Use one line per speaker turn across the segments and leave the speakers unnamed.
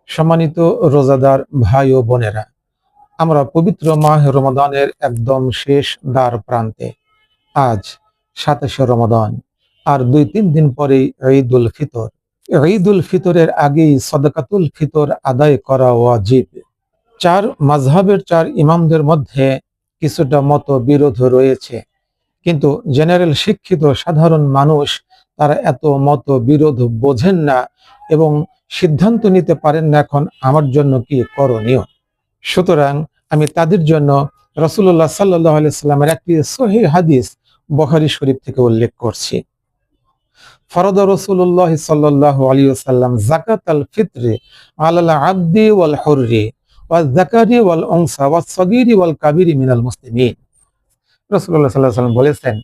সম্মানিত রোজাদার ভাই ও বোনেরা, আমরা পবিত্র মাহ রমাদানের একদম শেষ দ্বার প্রান্তে। আজ 27শে রমাদান, আর 2-3 দিন পরেই ঈদ উল ফিতর। ঈদ উল ফিতরের আগেই সাদাকাতুল ফিতর আদায় করা ওয়াজিব। 4 মাযহাবের 4 ইমামদের মধ্যে কিছুটা মতবিরোধ রয়েছে, কিন্তু জেনারেল শিক্ষিত সাধারণ মানুষ তারা এত মতবিরোধ বোঝেন না এবং সিদ্ধান্ত নিতে পারেন না এখন আমার জন্য কি করণীয়। সুতরাং আমি তাদের জন্য রাসূলুল্লাহ সাল্লাল্লাহু আলাইহি সাল্লামের একটি সহিহ হাদিস বুখারী শরীফ থেকে উল্লেখ করছি। ফরদ রাসূলুল্লাহ সাল্লাল্লাহু আলাইহি ওয়াসাল্লাম যাকাতাল ফিতরি আলাল আবদি ওয়াল হুররি ওয়াজ যাকারি ওয়াল উনসা ওয়াস সাগীরি ওয়াল কাবীরি মিনাল মুসলিমিন। রাসূলুল্লাহ সাল্লাল্লাহু আলাইহি ওয়াসাল্লাম বলেছেন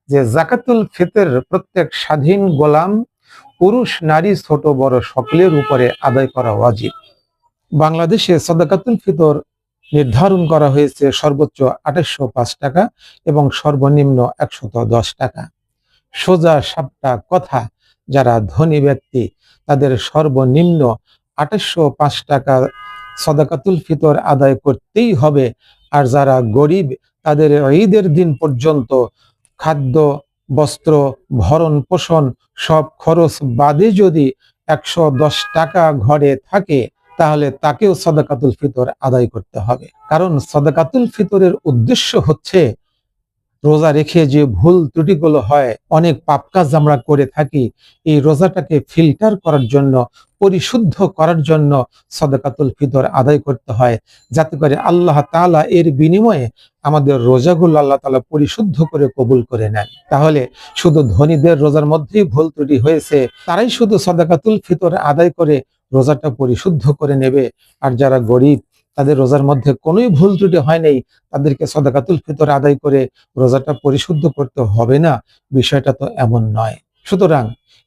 যে যাকাতুল ফিতর প্রত্যেক স্বাধীন গোলাম, পুরুষ নারী ছোট বড় সকলের উপরে আদায় করা ওয়াজিব। বাংলাদেশে সাদাকাতুল ফিতর নির্ধারণ করা হয়েছে সর্বোচ্চ 2805 টাকা এবং সর্বনিম্ন 110 টাকা। সোজা সাপটা কথা, যারা ধনী ব্যক্তি তাদের সর্বনিম্ন 2805 টাকা সাদাকাতুল ফিতর আদায় করতেই হবে, আর যারা গরিব তাদের ঈদের দিন পর্যন্ত খাদ্য, বস্ত্র, ভরণ পোষণ সব খরচ বাদে যদি 110 টাকা ঘরে থাকে তাহলে তাকেও সাদাকাতুল ফিতর আদায় করতে হবে। কারণ সাদাকাতুল ফিতরের উদ্দেশ্য হচ্ছে রোজা রেখে যে ভুল ত্রুটিগুলো হয়, অনেক পাপ কাজ আমরা করে থাকি, এই রোজাটাকে ফিল্টার করার জন্য, পরিশুদ্ধ করার জন্য সাদাকাতুল ফিতর আদায় করতে হয়, যাতে করে আল্লাহ তাআলা এর বিনিময়ে আমাদের রোজাগুলো আল্লাহ তাআলা পরিশুদ্ধ করে কবুল করে নেন। তাহলে শুধু ধনীদের রোজার মধ্যেই ভুল ত্রুটি হয়েছে, তারাই শুধু সাদাকাতুল ফিতর আদায় করে রোজাটা পরিশুদ্ধ করে নেবে, আর যারা গরিব তাদের রোজার মধ্যে কোনোই ভুল ত্রুটি হয় নাই, তাদেরকে সাদাকাতুল ফিতর আদায় করে রোজাটা পরিশুদ্ধ করতে হবে না, বিষয়টা তো এমন নয়। সুতরাং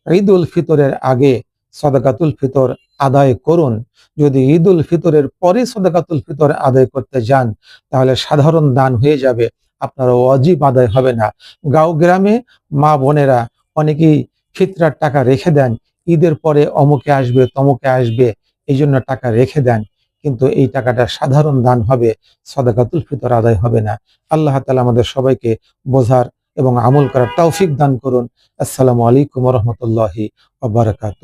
ঈদ উল ফিতরের আগে সাদাকাতুল ফিতর আদায় করুন। যদি ঈদ উল ফিতরের পরে সাদাকাতুল ফিতর আদায় করতে যান তাহলে সাধারণ দান হয়ে যাবে, আপনার ওয়াজিব আদায় হবে না। গাঁও গ্রামে মা বোনেরা অনেকেই ফিতরার টাকা রেখে দেন, ঈদের পরে অমুকে আসবে তমুকে আসবে এই জন্য টাকা রেখে দেন, কিন্তু এই টাকাটা সাধারণ দান হবে, সাদাকাতুল ফিতর আদায় হবে না। আল্লাহ তাআলা আমাদের সবাইকে বোঝার এবং আমল করার তৌফিক দান করুন। আসসালামু আলাইকুম ওয়া রাহমাতুল্লাহি ওয়া বারাকাতুহু।